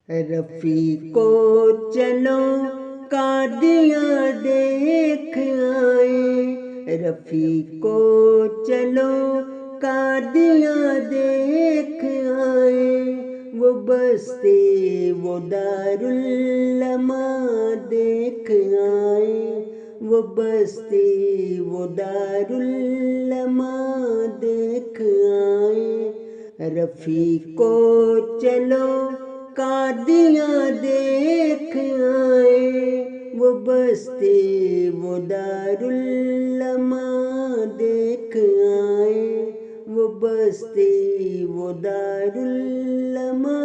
رفیقو چلو قادیاں دیکھ آئے، رفیقو چلو قادیاں دیکھ آئے، وہ بستی وہ دارالعلماء دیکھ آئے، وہ بستی وہ دارالعلماء دیکھ آئے، رفیقو چلو قادیاں دیکھ آئے، وہ بستی وہ دارالعلماء دیکھ آئے، وہ بستی وہ دارالعلماء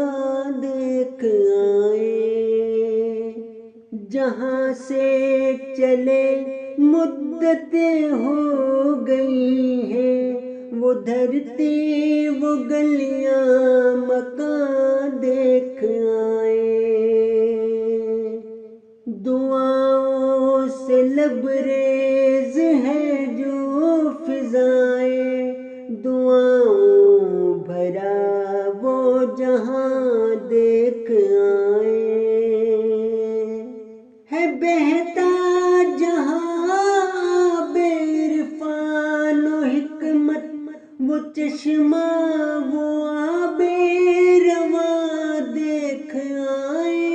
دیکھ آئے، جہاں سے چلے مدتیں ہو گئی ہیں، وہ دھرتی وہ گلیاں مکان دیکھ آئے، دعاؤں سے لبریز ہے جو فضائیں، دعاؤں بھرا وہ جہاں دیکھ آئے، ہے بہتا جہاں آب عرفان و حکمت، وہ چشمہ وہ آب رواں دیکھ آئے،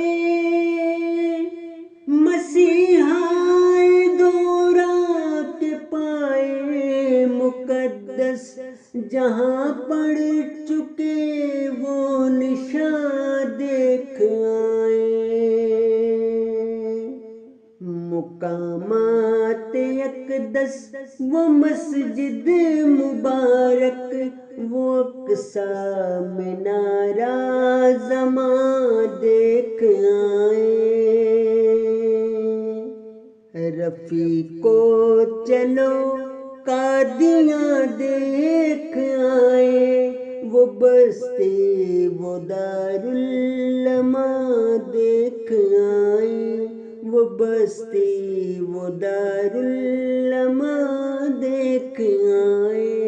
مسیحائے دوران کے پائے مقدس جہاں پڑ چکے وہ نشاں دیکھ آئے، مقامات اقدس وہ مسجد مبارک، وہ اقصیٰ منارہ زمان دیکھ آئے، رفیقو چلو قادیاں دیکھ آئے، وہ بستی وہ دارالعلماء دیکھ آئے، وہ بستی وہ دارالعلماء دیکھ آئے۔